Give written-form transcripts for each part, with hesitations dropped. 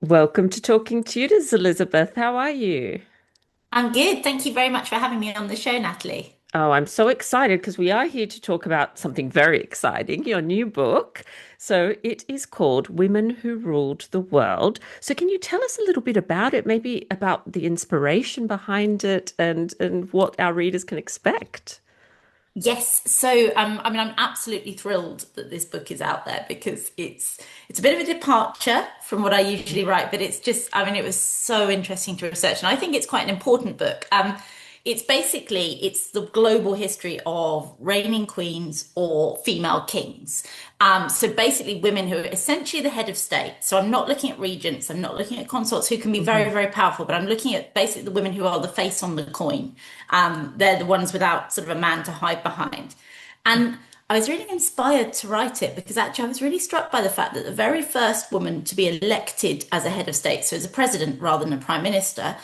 Welcome to Talking Tudors, Elizabeth. How are you? I'm good. Thank you very much for having me on the show, Natalie. Oh, I'm so excited because we are here to talk about something very exciting, your new book. So it is called Women Who Ruled the World. So can you tell us a little bit about it, maybe about the inspiration behind it and what our readers can expect? Yes, I'm absolutely thrilled that this book is out there because it's a bit of a departure from what I usually write, but it was so interesting to research, and I think it's quite an important book. It's the global history of reigning queens or female kings. So basically, women who are essentially the head of state. So I'm not looking at regents, I'm not looking at consorts who can be very, Mhm. very powerful, but I'm looking at basically the women who are the face on the coin. They're the ones without sort of a man to hide behind. And I was really inspired to write it because actually I was really struck by the fact that the very first woman to be elected as a head of state, so as a president rather than a prime minister,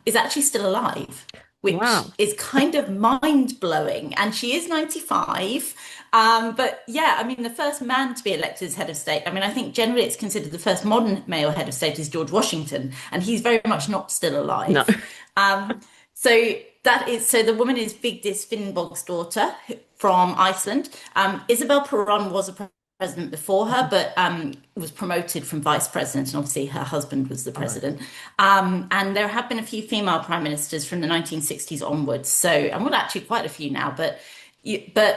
is actually still alive, which Wow. is kind of mind blowing. And she is 95. But yeah, I mean, the first man to be elected as head of state, I mean, I think generally it's considered the first modern male head of state is George Washington, and he's very much not still No. alive. Um, so the woman is Vigdis Finnbog's daughter from Iceland. Isabel Perón was a president before her, but was promoted from vice president, and obviously her husband was the All right. president. And there have been a few female prime ministers from the 1960s onwards. So, and well, actually quite a few now, but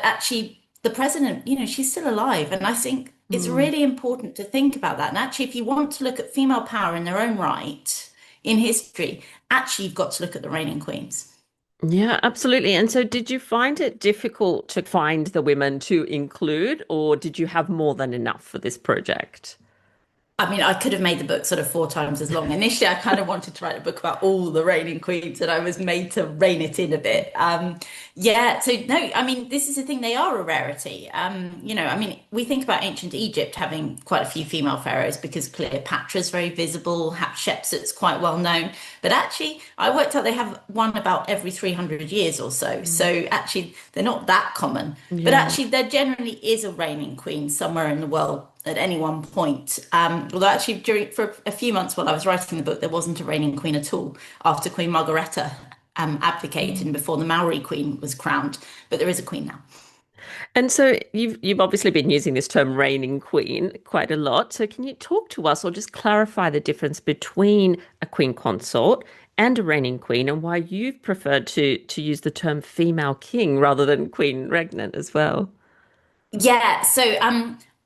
actually the president, she's still alive, and I think it's Mm. really important to think about that. And actually, if you want to look at female power in their own right in history, actually you've got to look at the reigning queens. Yeah, absolutely. And so, did you find it difficult to find the women to include, or did you have more than enough for this project? I mean, I could have made the book sort of four times as long. Initially, I kind of wanted to write a book about all the reigning queens, and I was made to rein it in a bit. Yeah, so no, I mean, this is the thing, they are a rarity. I mean, we think about ancient Egypt having quite a few female pharaohs because Cleopatra's very visible, Hatshepsut's quite well known. But actually, I worked out they have one about every 300 years or so. Mm. So actually, they're not that common. But Yeah. actually, there generally is a reigning queen somewhere in the world at any one point. Although actually, for a few months while I was writing the book, there wasn't a reigning queen at all after Queen Margaretta abdicated and before the Maori queen was crowned. But there is a queen now. And so you've obviously been using this term reigning queen quite a lot. So can you talk to us or just clarify the difference between a queen consort and a reigning queen and why you've preferred to use the term female king rather than queen regnant as well? Yeah,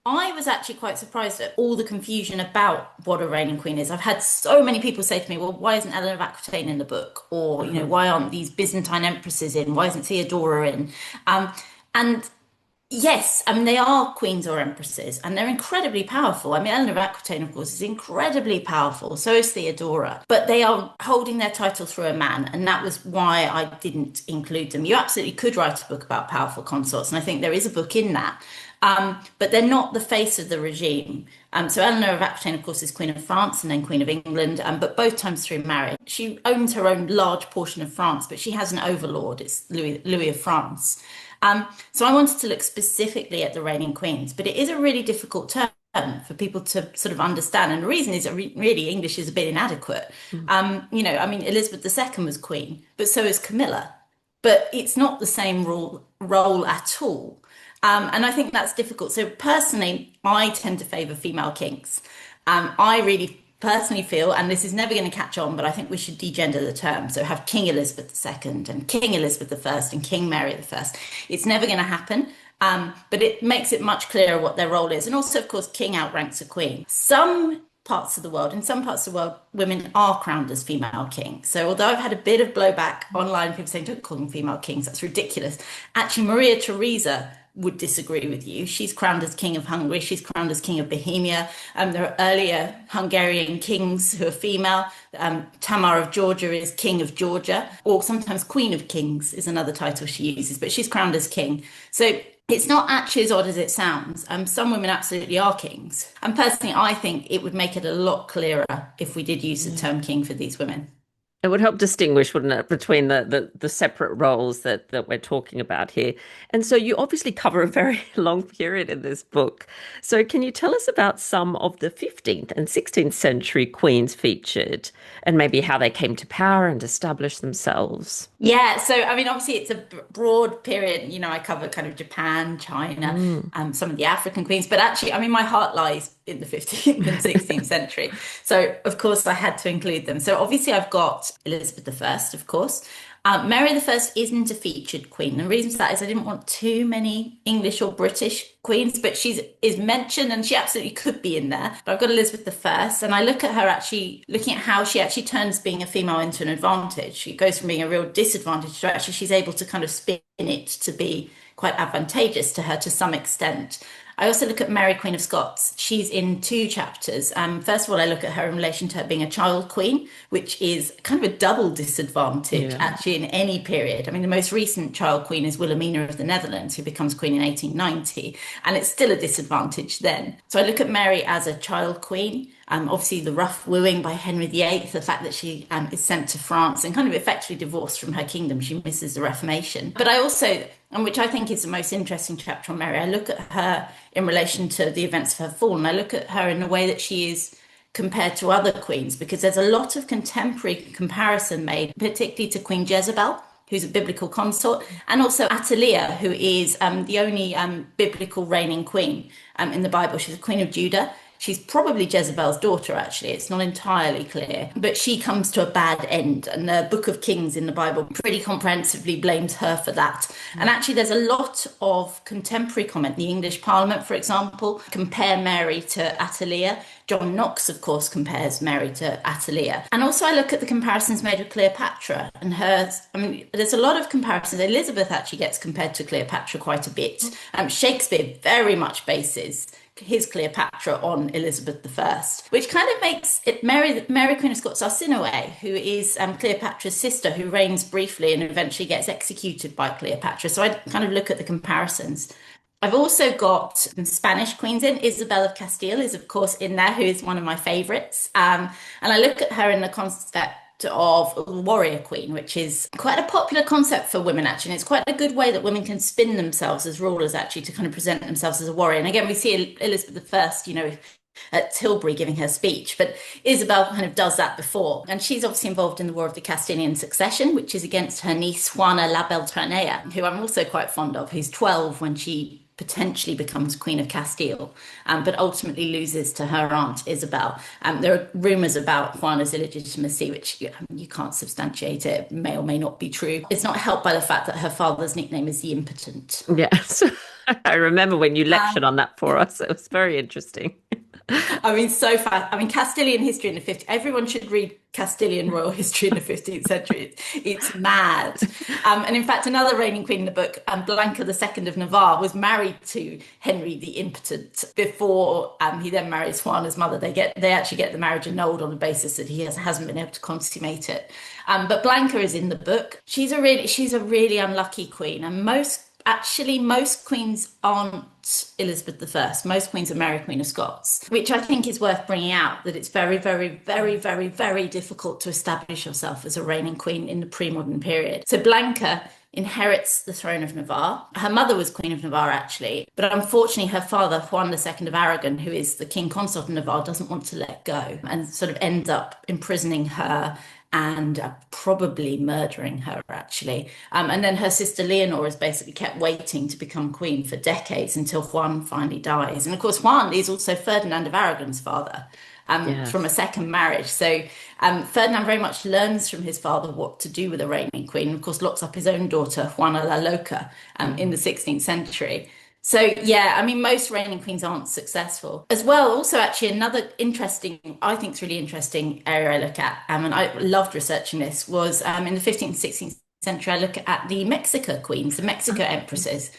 I was actually quite surprised at all the confusion about what a reigning queen is. I've had so many people say to me, well, why isn't Eleanor of Aquitaine in the book? Or, Uh-huh. why aren't these Byzantine empresses in? Why isn't Theodora in? And yes, I mean, they are queens or empresses, and they're incredibly powerful. I mean, Eleanor of Aquitaine, of course, is incredibly powerful. So is Theodora. But they are holding their title through a man, and that was why I didn't include them. You absolutely could write a book about powerful consorts, and I think there is a book in that. But they're not the face of the regime. So Eleanor of Aquitaine, of course, is Queen of France and then Queen of England, but both times through marriage. She owns her own large portion of France, but she has an overlord. It's Louis of France. So I wanted to look specifically at the reigning queens, but it is a really difficult term for people to sort of understand. And the reason is that really English is a bit inadequate. Mm. I mean, Elizabeth II was queen, but so is Camilla. But it's not the same role at all. And I think that's difficult. So personally, I tend to favour female kings. I really personally feel, and this is never going to catch on, but I think we should degender the term. So have King Elizabeth II and King Elizabeth I and King Mary I. It's never going to happen. But it makes it much clearer what their role is. And also, of course, king outranks a queen. In some parts of the world, women are crowned as female kings. So although I've had a bit of blowback online, people saying, don't call them female kings, that's ridiculous. Actually, Maria Theresa would disagree with you. She's crowned as King of Hungary. She's crowned as King of Bohemia. There are earlier Hungarian kings who are female. Tamar of Georgia is King of Georgia, or sometimes Queen of Kings is another title she uses, but she's crowned as king. So it's not actually as odd as it sounds. Some women absolutely are kings. And personally, I think it would make it a lot clearer if we did use the Yeah. term king for these women. It would help distinguish, wouldn't it, between the separate roles that we're talking about here. And so you obviously cover a very long period in this book. So can you tell us about some of the 15th and 16th century queens featured and maybe how they came to power and established themselves? Yeah, so I mean, obviously, it's a broad period. You know, I cover kind of Japan, China, Mm. some of the African queens, but actually, I mean, my heart lies in the 15th and 16th century. So, of course, I had to include them. So, obviously, I've got Elizabeth I, of course. Mary I isn't a featured queen. The reason for that is I didn't want too many English or British queens, but she's is mentioned and she absolutely could be in there. But I've got Elizabeth I, and I look at her actually looking at how she actually turns being a female into an advantage. She goes from being a real disadvantage to actually she's able to kind of spin it to be quite advantageous to her to some extent. I also look at Mary, Queen of Scots. She's in two chapters. First of all, I look at her in relation to her being a child queen, which is kind of a double disadvantage Yeah. actually in any period. I mean, the most recent child queen is Wilhelmina of the Netherlands, who becomes queen in 1890, and it's still a disadvantage then. So I look at Mary as a child queen. Obviously, the rough wooing by Henry VIII, the fact that she is sent to France and kind of effectively divorced from her kingdom. She misses the Reformation. But I also, and which I think is the most interesting chapter on Mary, I look at her in relation to the events of her fall, and I look at her in the way that she is compared to other queens, because there's a lot of contemporary comparison made, particularly to Queen Jezebel, who's a biblical consort, and also Athaliah, who is the only biblical reigning queen in the Bible. She's a queen of Judah. She's probably Jezebel's daughter, actually. It's not entirely clear. But she comes to a bad end. And the Book of Kings in the Bible pretty comprehensively blames her for that. And actually, there's a lot of contemporary comment. The English Parliament, for example, compare Mary to Athaliah. John Knox, of course, compares Mary to Athaliah. And also I look at the comparisons made with Cleopatra and hers. I mean, there's a lot of comparisons. Elizabeth actually gets compared to Cleopatra quite a bit. Shakespeare very much bases his Cleopatra on Elizabeth I, which kind of makes it Mary Queen of Scots Arsinoe, who is Cleopatra's sister, who reigns briefly and eventually gets executed by Cleopatra. So I kind of look at the comparisons. I've also got some Spanish queens in. Isabel of Castile is, of course, in there, who is one of my favourites. And I look at her in the concept of warrior queen, which is quite a popular concept for women, actually. And it's quite a good way that women can spin themselves as rulers, actually, to kind of present themselves as a warrior. And again, we see Elizabeth I, you know, at Tilbury giving her speech, but Isabel kind of does that before. And she's obviously involved in the War of the Castilian Succession, which is against her niece Juana la Beltranea, who I'm also quite fond of, who's 12 when she potentially becomes Queen of Castile, but ultimately loses to her aunt Isabel. There are rumours about Juana's illegitimacy, which you can't substantiate. It may or may not be true. It's not helped by the fact that her father's nickname is the Impotent. Yes. I remember when you lectured on that for us. It was very interesting. I mean, so fast. I mean, Castilian history in the 50s. Everyone should read Castilian royal history in the 15th century. It's mad. And in fact, another reigning queen in the book, Blanca II of Navarre, was married to Henry the Impotent before he then marries Juana's mother. They actually get the marriage annulled on the basis that he hasn't been able to consummate it. But Blanca is in the book. She's a really unlucky queen, and most queens aren't Elizabeth I. Most queens are Mary, Queen of Scots, which I think is worth bringing out, that it's very, very, very, very, very difficult to establish yourself as a reigning queen in the pre-modern period. So Blanca inherits the throne of Navarre. Her mother was Queen of Navarre, actually, but unfortunately her father, Juan II of Aragon, who is the king consort of Navarre, doesn't want to let go and sort of ends up imprisoning her and probably murdering her, actually. And then her sister Leonor is basically kept waiting to become queen for decades until Juan finally dies. And of course, Juan is also Ferdinand of Aragon's father from a Yes. second marriage. So Ferdinand very much learns from his father what to do with a reigning queen, and of course locks up his own daughter, Juana la Loca, in the 16th century. So yeah, I mean, most reigning queens aren't successful. As well, also actually another interesting, I think it's really interesting area I look at, and I loved researching this, was in the 15th, 16th century, I look at the Mexica queens, the Mexico empresses.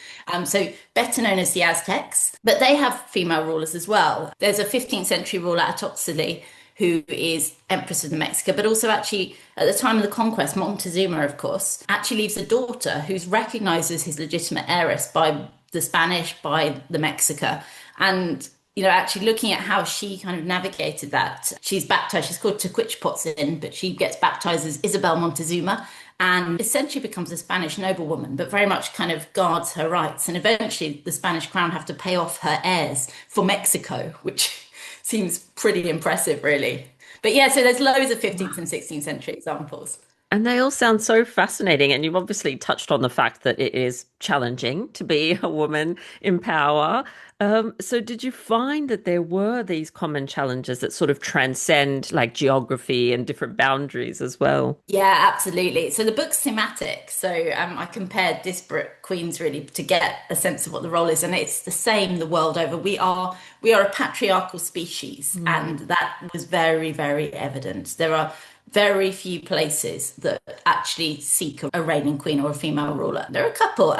So better known as the Aztecs, but they have female rulers as well. There's a 15th century ruler, Atotzili, who is Empress of the Mexica, but also actually at the time of the conquest, Montezuma, of course, actually leaves a daughter who's recognized as his legitimate heiress by the Spanish, by the Mexica. And actually looking at how she kind of navigated that. She's baptized, she's called Tequitchpotzin, but she gets baptized as Isabel Montezuma and essentially becomes a Spanish noblewoman, but very much kind of guards her rights. And eventually the Spanish crown have to pay off her heirs for Mexico, which seems pretty impressive, really. But yeah, so there's loads of 15th and 16th century examples. And they all sound so fascinating. And you've obviously touched on the fact that it is challenging to be a woman in power. So, did you find that there were these common challenges that sort of transcend like geography and different boundaries as well? Yeah, absolutely. So the book's thematic. So I compared disparate queens really to get a sense of what the role is, and it's the same the world over. We are a patriarchal species, and that was very, very evident. There are very few places that actually seek a reigning queen or a female ruler. There are a couple.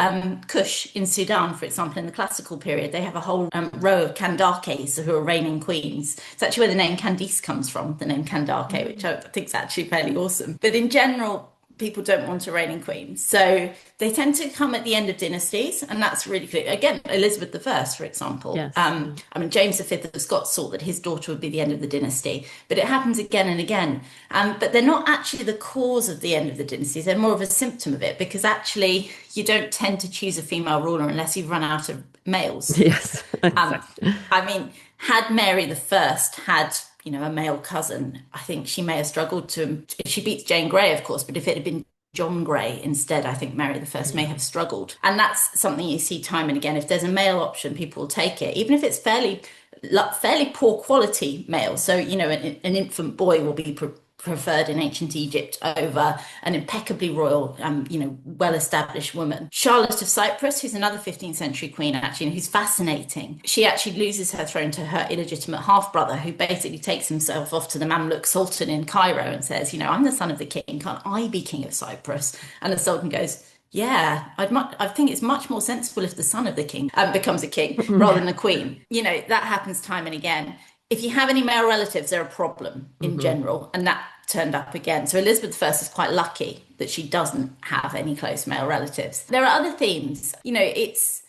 Kush in Sudan, for example, in the classical period, they have a whole row of Kandakes who are reigning queens. It's actually where the name Candice comes from, the name Kandake, which I think is actually fairly awesome. But in general, people don't want a reigning queen. So they tend to come at the end of dynasties, and that's really clear. Again, Elizabeth I, for example. Yes. I mean, James V of Scots thought that his daughter would be the end of the dynasty, but it happens again and again. But they're not actually the cause of the end of the dynasties. They're more of a symptom of it, because actually you don't tend to choose a female ruler unless you've run out of males. Yes, Um, exactly. I mean, had Mary the First had, a male cousin, I think she may have struggled to. She beats Jane Grey, of course, but if it had been John Grey instead, I think Mary the First may have struggled. And that's something you see time and again. If there's a male option, people will take it, even if it's fairly poor quality male. So, an infant boy will be preferred in ancient Egypt over an impeccably royal, well-established woman. Charlotte of Cyprus, who's another 15th century queen, actually, who's fascinating. She actually loses her throne to her illegitimate half-brother, who basically takes himself off to the Mamluk Sultan in Cairo and says, I'm the son of the king. Can't I be king of Cyprus? And the Sultan goes, yeah, I think it's much more sensible if the son of the king becomes a king rather than a queen. That happens time and again. If you have any male relatives, they're a problem in Hmm. general, and that turned up again. So Elizabeth I is quite lucky that she doesn't have any close male relatives. There are other themes. It's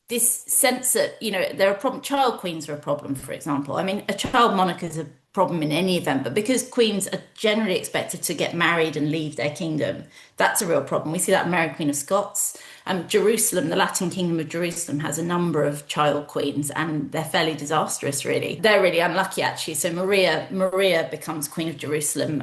this sense that, there are child queens are a problem, for example. I mean, a child monarch is a problem in any event, but because queens are generally expected to get married and leave their kingdom, that's a real problem. We see that in Mary Queen of Scots. Jerusalem, the Latin kingdom of Jerusalem, has a number of child queens, and they're fairly disastrous, really. They're really unlucky, actually. So Maria becomes Queen of Jerusalem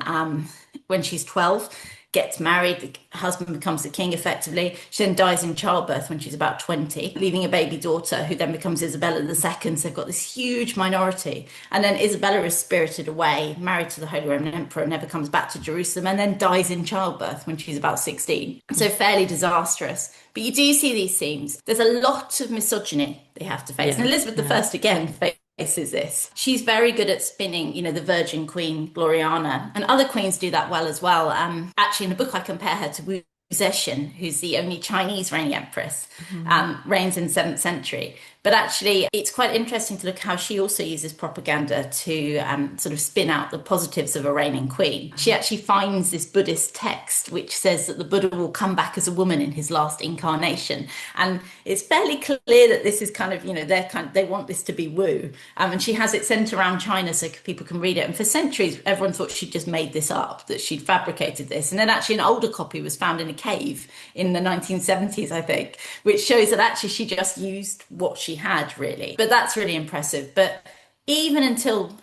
when she's 12, gets married, the husband becomes the king effectively. She then dies in childbirth when she's about 20, leaving a baby daughter who then becomes Isabella II. So they've got this huge minority. And then Isabella is spirited away, married to the Holy Roman Emperor, never comes back to Jerusalem, and then dies in childbirth when she's about 16. So fairly disastrous. But you do see these themes. There's a lot of misogyny they have to face. And Yes. Elizabeth I, again, faces this. She's very good at spinning, the Virgin Queen Gloriana, and other queens do that well as well. Actually, in the book, I compare her to Wu Zetian, who's the only Chinese reigning empress, reigns in the 7th century. But actually, it's quite interesting to look how she also uses propaganda to sort of spin out the positives of a reigning queen. She actually finds this Buddhist text which says that the Buddha will come back as a woman in his last incarnation. And it's fairly clear that this is kind of, they want this to be woo. And she has it sent around China so people can read it. And for centuries, everyone thought she'd just made this up, that she'd fabricated this. And then actually an older copy was found in a cave in the 1970s, I think, which shows that actually she just used what she had, really. But that's really impressive. But even until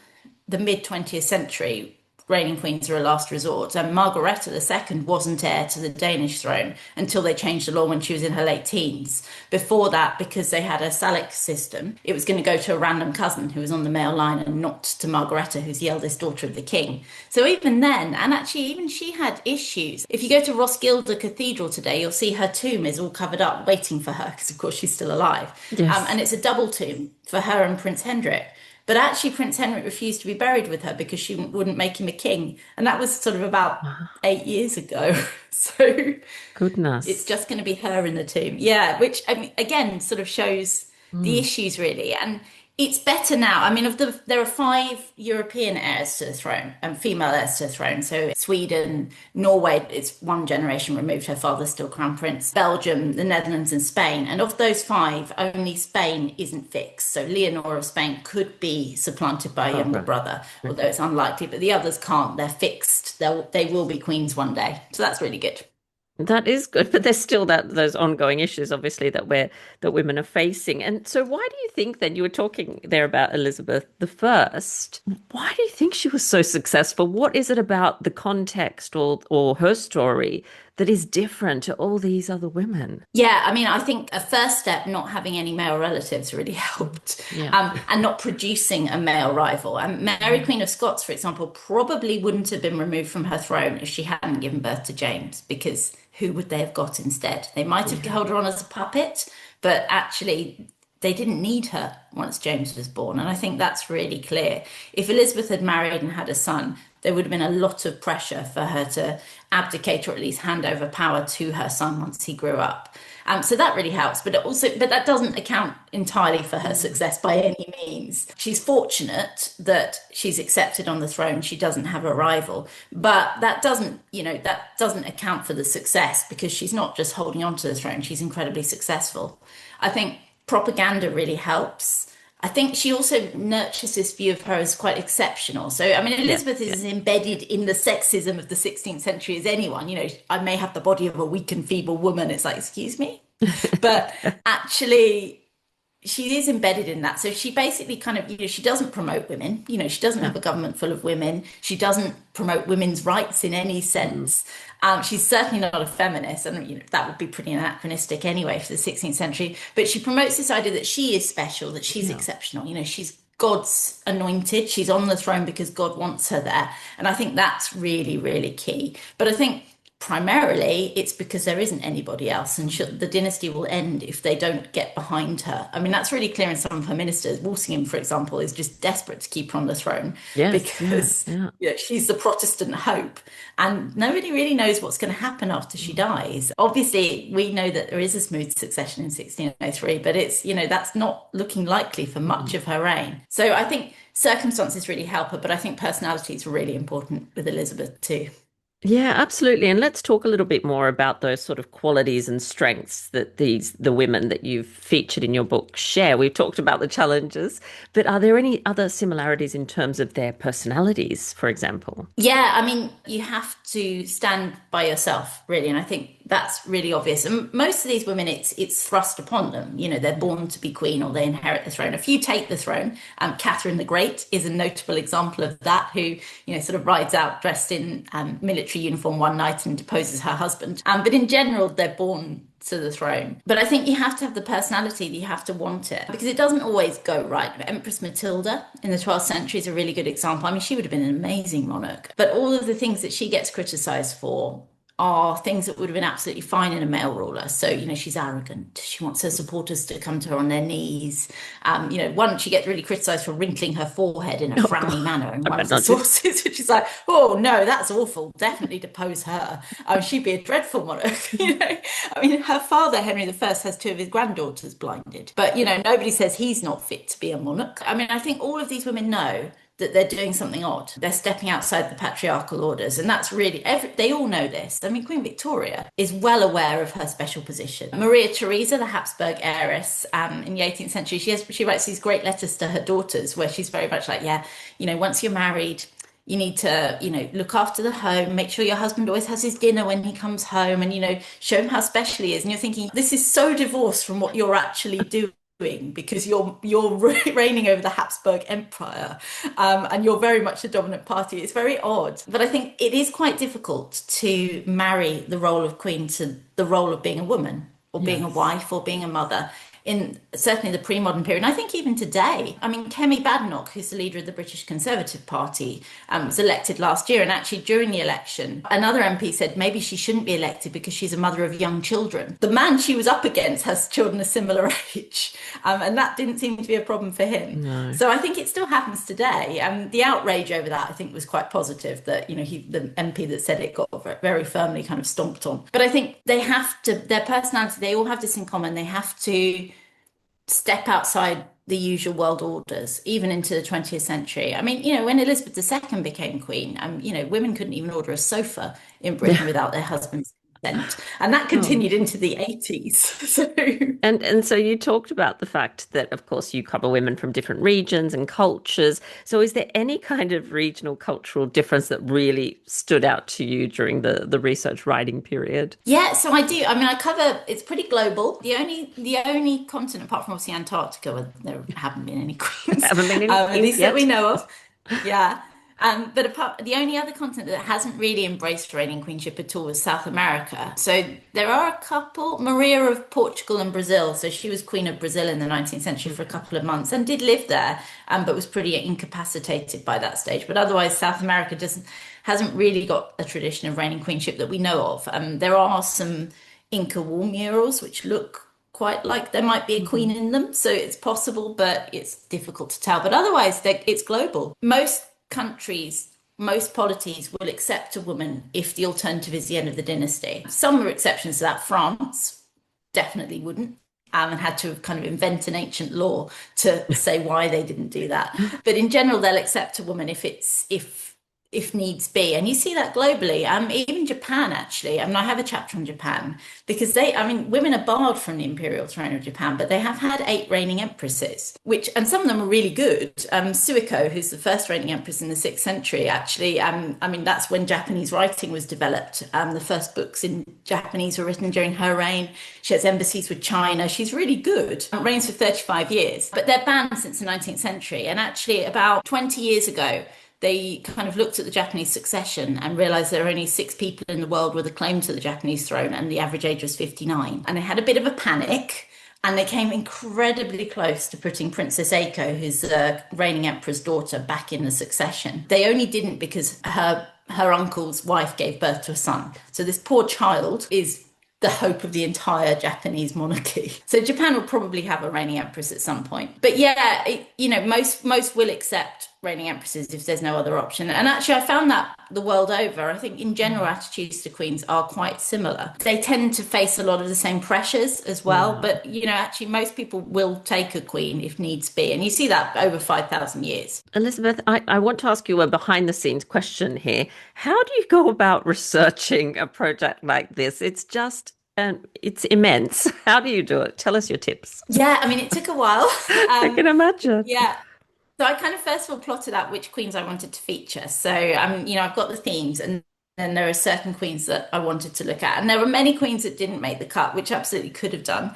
the mid 20th century, reigning queens are a last resort. And Margareta II wasn't heir to the Danish throne until they changed the law when she was in her late teens. Before that, because they had a Salic system, it was going to go to a random cousin who was on the male line and not to Margareta, who's the eldest daughter of the king. So even then, and actually even she had issues. If you go to Roskilde Cathedral today, you'll see her tomb is all covered up waiting for her because, of course, she's still alive. Yes. And it's a double tomb for her and Prince Hendrik. But actually, Prince Henrik refused to be buried with her because she wouldn't make him a king. And that was sort of about 8 years ago. So it's Goodness. just going to be her in the tomb. Yeah, which I mean, again, sort of shows the issues, really. And It's better now. I mean, there are five European heirs to the throne and female heirs to the throne. So Sweden, Norway, it's one generation removed. Her father's still crown prince. Belgium, the Netherlands, and Spain. And of those five, only Spain isn't fixed. So Leonor of Spain could be supplanted by a Oh, younger right. brother, although Okay. it's unlikely. But the others can't. They're fixed. They will be queens one day. So that's really good. That is good, but there's still those ongoing issues, obviously, that women are facing. And so, why do you think then you were talking there about Elizabeth the First? Why do you think she was so successful? What is it about the context or her story that is different to all these other women? Yeah, I mean, I think a first step, not having any male relatives really helped, Yeah. and not producing a male rival. And Mary, Mm. Queen of Scots, for example, probably wouldn't have been removed from her throne if she hadn't given birth to James, because who would they have got instead? They might have Yeah. held her on as a puppet, but actually, they didn't need her once James was born. And I think that's really clear. If Elizabeth had married and had a son, there would have been a lot of pressure for her to abdicate or at least hand over power to her son once he grew up. So that really helps, but that doesn't account entirely for her Mm. success by any means. She's fortunate that she's accepted on the throne. She doesn't have a rival, but that doesn't account for the success because she's not just holding on to the throne. She's incredibly successful. I think propaganda really helps. I think she also nurtures this view of her as quite exceptional. So, I mean, Yes. Elizabeth is Yeah. as embedded in the sexism of the 16th century as anyone. I may have the body of a weak and feeble woman. It's like, excuse me? But actually, she is embedded in that. So she basically kind of, she doesn't promote women. She doesn't No. have a government full of women. She doesn't promote women's rights in any Mm. sense. She's certainly not a feminist, and that would be pretty anachronistic anyway for the 16th century. But she promotes this idea that she is special, that she's Yeah. exceptional. She's God's anointed. She's on the throne because God wants her there. And I think that's really, really key. But I think primarily it's because there isn't anybody else, and the dynasty will end if they don't get behind her. I mean, that's really clear in some of her ministers. Walsingham, for example, is just desperate to keep her on the throne Yes. Yeah. because Yeah. she's the Protestant hope, and nobody really knows what's going to happen after she dies. Obviously, we know that there is a smooth succession in 1603, but that's not looking likely for much Mm. of her reign. So I think circumstances really help her, but I think personality is really important with Elizabeth too. Yeah, absolutely. And let's talk a little bit more about those sort of qualities and strengths that the women that you've featured in your book share. We've talked about the challenges, but are there any other similarities in terms of their personalities, for example? Yeah, I mean, you have to stand by yourself, really, and I think that's really obvious. And most of these women, it's thrust upon them. They're born to be queen or they inherit the throne. A few take the throne. Catherine the Great is a notable example of that, who sort of rides out dressed in military uniform one night and deposes her husband. But in general, they're born to the throne. But I think you have to have the personality, that you have to want it, because it doesn't always go right. Empress Matilda in the 12th century is a really good example. I mean, she would have been an amazing monarch, but all of the things that she gets criticized for are things that would have been absolutely fine in a male ruler. So, she's arrogant. She wants her supporters to come to her on their knees. Once she gets really criticized for wrinkling her forehead in a Oh, God, frowny manner in I one bet of the not just. sources, which is like, oh no, that's awful. Definitely depose her. She'd be a dreadful monarch. I mean, her father, Henry I, has two of his granddaughters blinded. But, nobody says he's not fit to be a monarch. I mean, I think all of these women know that they're doing something odd. They're stepping outside the patriarchal orders. And that's really, they all know this. I mean, Queen Victoria is well aware of her special position. Maria Theresa, the Habsburg heiress, in the 18th century, she writes these great letters to her daughters where she's very much like, yeah, once you're married, you need to, look after the home, make sure your husband always has his dinner when he comes home, and, show him how special he is. And you're thinking, this is so divorced from what you're actually doing, because you're reigning over the Habsburg Empire, and you're very much the dominant party. It's very odd, but I think it is quite difficult to marry the role of queen to the role of being a woman or being a Yes. wife or being a mother in certainly the pre-modern period. And I think even today, I mean, Kemi Badenoch, who's the leader of the British Conservative Party, was elected last year. And actually, during the election, another MP said maybe she shouldn't be elected because she's a mother of young children. The man she was up against has children a similar age, and that didn't seem to be a problem for him. No. So I think it still happens today. And the outrage over that, I think, was quite positive. That the MP that said it got very firmly kind of stomped on. But I think they have to, their personality, they all have this in common. They have to step outside the usual world orders, even into the 20th century. I mean, when Elizabeth II became queen, women couldn't even order a sofa in Britain Yeah. without their husband's consent. And that Oh. continued into the 80s. So And so you talked about the fact that, of course, you cover women from different regions and cultures. So is there any kind of regional cultural difference that really stood out to you during the research writing period? yeah, so I do. I mean, I cover, it's pretty global. The only continent apart from obviously Antarctica, where there haven't been any queens, Haven't been at in least that we yet. know of. Yeah. But the only other continent that hasn't really embraced reigning queenship at all is South America. So there are a couple, Maria of Portugal and Brazil. So she was Queen of Brazil in the 19th century for a couple of months and did live there, but was pretty incapacitated by that stage. But otherwise, South America hasn't really got a tradition of reigning queenship that we know of. There are some Inca wall murals which look quite like there might be a queen Mhm. in them. So it's possible, but it's difficult to tell. But otherwise, it's global. Most countries, most polities will accept a woman if the alternative is the end of the dynasty. Some are exceptions to that. France definitely wouldn't. And had to kind of invent an ancient law to say why they didn't do that. But in general, they'll accept a woman if needs be. And you see that globally. Even Japan, actually. I mean, I have a chapter on Japan because women are barred from the imperial throne of Japan, but they have had 8 reigning empresses, and some of them are really good. Suiko, who's the first reigning empress in the 6th century, actually, that's when Japanese writing was developed. The first books in Japanese were written during her reign. She has embassies with China. She's really good. Reigns for 35 years, but they're banned since the 19th century. And actually, about 20 years ago, they kind of looked at the Japanese succession and realized there are only 6 people in the world with a claim to the Japanese throne, and the average age was 59. And they had a bit of a panic, and they came incredibly close to putting Princess Eiko, who's the reigning emperor's daughter, back in the succession. They only didn't because her uncle's wife gave birth to a son. So this poor child is the hope of the entire Japanese monarchy. So Japan will probably have a reigning empress at some point. But yeah, most will accept reigning empresses if there's no other option. And actually, I found that the world over. I think in general, attitudes to queens are quite similar. They tend to face a lot of the same pressures as well. Yeah. But actually, most people will take a queen if needs be, and you see that over 5,000 years. Elizabeth, I want to ask you a behind the scenes question here. How do you go about researching a project like this? It's immense. How do you do it? Tell us your tips. Yeah, I mean, it took a while. I can imagine. Yeah. So I kind of first of all plotted out which queens I wanted to feature. So I've got the themes, and then there are certain queens that I wanted to look at. And there were many queens that didn't make the cut, which absolutely could have done.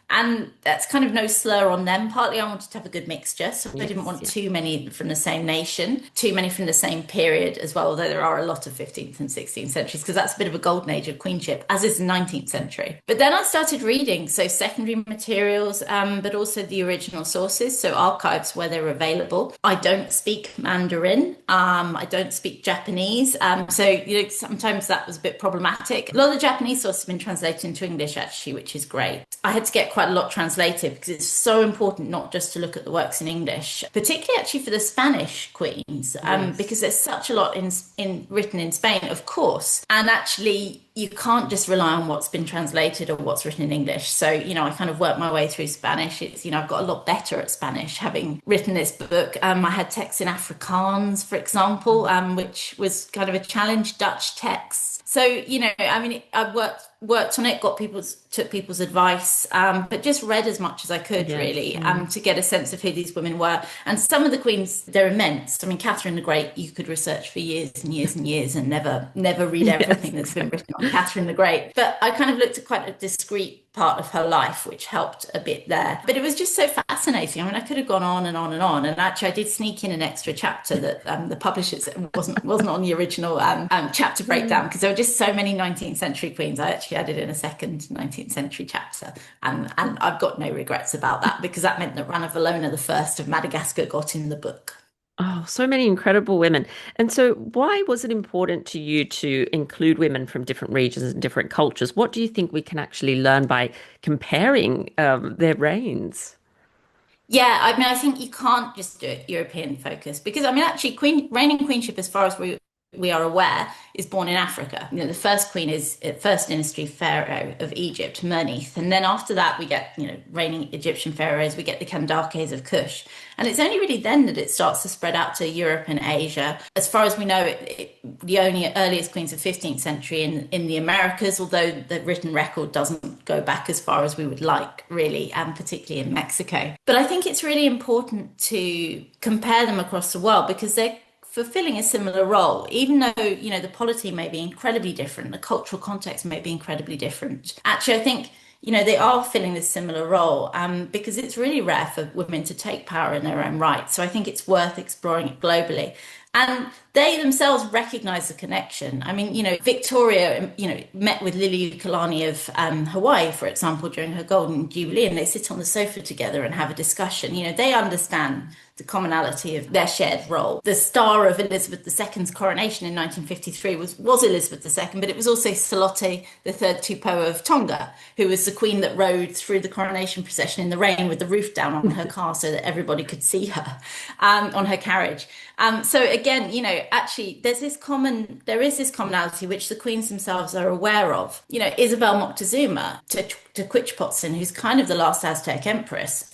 And that's kind of no slur on them. Partly I wanted to have a good mixture. So I didn't Yes, want yeah. too many from the same nation, too many from the same period as well, although there are a lot of 15th and 16th centuries, because that's a bit of a golden age of queenship, as is the 19th century. But then I started reading, so secondary materials, but also the original sources, so archives where they're available. I don't speak Mandarin. I don't speak Japanese. So sometimes that was a bit problematic. A lot of the Japanese sources have been translated into English, actually, which is great. I had to get quite a lot translated because it's so important not just to look at the works in English, particularly actually for the Spanish queens, Yes. because there's such a lot in written in Spain, of course, and actually you can't just rely on what's been translated or what's written in English. So, I kind of worked my way through Spanish. I've got a lot better at Spanish having written this book. I had texts in Afrikaans, for example, which was kind of a challenge, Dutch texts. So, I worked on it, took people's advice, but just read as much as I could, Yes. really, Mm. to get a sense of who these women were. And some of the queens, they're immense. I mean, Catherine the Great, you could research for years and years and years and never read Yes. everything that's been written on Catherine the Great. But I kind of looked at quite a discrete part of her life, which helped a bit there. But it was just so fascinating. I mean, I could have gone on and on and on. And actually, I did sneak in an extra chapter that the publishers wasn't on the original chapter breakdown, because there were just so many 19th century queens. I actually added in a second 19th century chapter, and I've got no regrets about that, because that meant that Rana Valona the First of Madagascar got in the book. Oh, so many incredible women. And so, why was it important to you to include women from different regions and different cultures? What do you think we can actually learn by comparing their reigns? Yeah, I mean, I think you can't just do it European focus, because I mean, actually, reigning queenship, as far as we are aware, is born in Africa. The first queen is first dynasty pharaoh of Egypt, Meneth. And then after that, we get, reigning Egyptian pharaohs, we get the Kandakes of Kush. And it's only really then that it starts to spread out to Europe and Asia. As far as we know, the only earliest queens of 15th century in the Americas, although the written record doesn't go back as far as we would like, really, and particularly in Mexico. But I think it's really important to compare them across the world because they're fulfilling a similar role, even though, the polity may be incredibly different, the cultural context may be incredibly different. Actually, I think, they are filling this similar role because it's really rare for women to take power in their own right. So I think it's worth exploring it globally. And they themselves recognize the connection. I mean, Victoria, met with Liliuokalani of Hawaii, for example, during her Golden Jubilee, and they sit on the sofa together and have a discussion. They understand the commonality of their shared role. The star of Elizabeth II's coronation in 1953 was Elizabeth II, but it was also Salote III Tupou of Tonga, who was the queen that rode through the coronation procession in the rain with the roof down on her car so that everybody could see her on her carriage. So again, actually there is this commonality which the queens themselves are aware of. Isabel Moctezuma to Quechpotzin, who's kind of the last Aztec empress,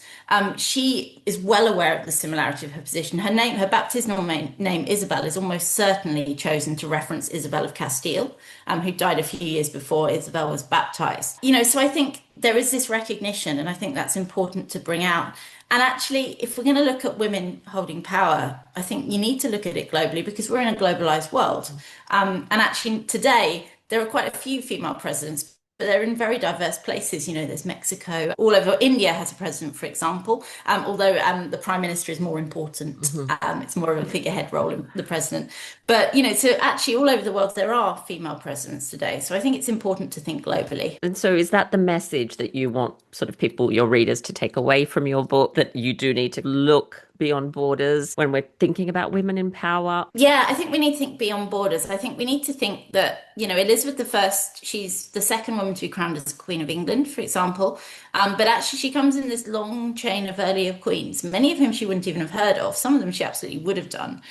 she is well aware of the similarity of her position. Her baptismal name, Isabel, is almost certainly chosen to reference Isabel of Castile, who died a few years before Isabel was baptized. So I think there is this recognition, and I think that's important to bring out. And actually, if we're going to look at women holding power, I think you need to look at it globally because we're in a globalized world. And actually, today, there are quite a few female presidents, but they're in very diverse places. There's Mexico, all over. India has a president, for example, although the prime minister is more important. It's more of a figurehead role in the president. But, so actually all over the world, there are female presidents today. So I think it's important to think globally. And so is that the message that you want sort of people, your readers, to take away from your book, that you do need to look beyond borders when we're thinking about women in power? Yeah, I think we need to think beyond borders. I think we need to think that, Elizabeth I, she's the second woman to be crowned as Queen of England, for example. But actually she comes in this long chain of earlier queens, many of whom she wouldn't even have heard of. Some of them she absolutely would have done.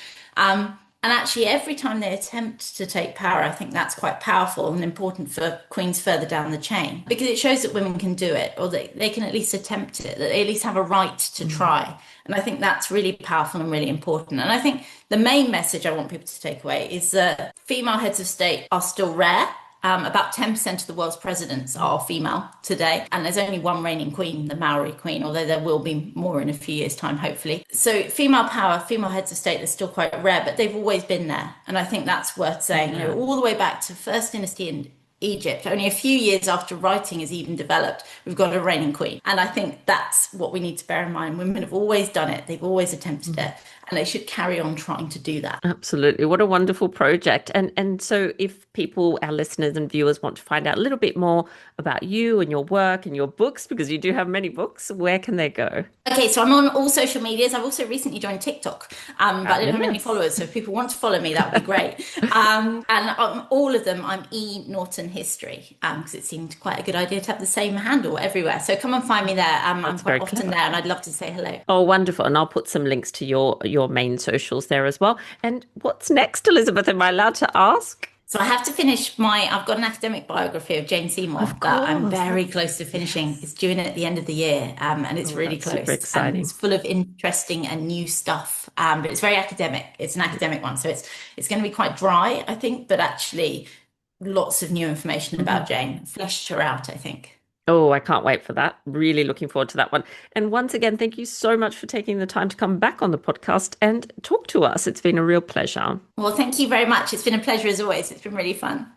And actually, every time they attempt to take power, I think that's quite powerful and important for queens further down the chain because it shows that women can do it, or they can at least attempt it, that they at least have a right to try. And I think that's really powerful and really important. And I think the main message I want people to take away is that female heads of state are still rare. About 10% of the world's presidents are female today, and there's only one reigning queen, the Maori queen, although there will be more in a few years' time, hopefully. So female power, female heads of state are still quite rare, but they've always been there. And I think that's worth saying, all the way back to First Dynasty in Egypt, only a few years after writing is even developed, we've got a reigning queen. And I think that's what we need to bear in mind. Women have always done it. They've always attempted it. And they should carry on trying to do that. Absolutely. What a wonderful project. And so if people, our listeners and viewers, want to find out a little bit more about you and your work and your books, because you do have many books, where can they go? Okay, so I'm on all social medias. I've also recently joined TikTok, but I don't have many followers. So if people want to follow me, that would be great. And on all of them, I'm E. Norton History, because it seemed quite a good idea to have the same handle everywhere. So come and find me there. I'm quite often there, and I'd love to say hello. Oh, wonderful. And I'll put some links to your main socials there as well. And what's next, Elizabeth? Am I allowed to ask? So I have to finish I've got an academic biography of Jane Seymour that I'm very close to finishing. It's due in at the end of the year, and it's really close. Super exciting. It's full of interesting and new stuff, but it's very academic. It's an academic one, so it's going to be quite dry, I think, but actually lots of new information about Jane, fleshed her out, I think. Oh, I can't wait for that. Really looking forward to that one. And once again, thank you so much for taking the time to come back on the podcast and talk to us. It's been a real pleasure. Well, thank you very much. It's been a pleasure as always. It's been really fun.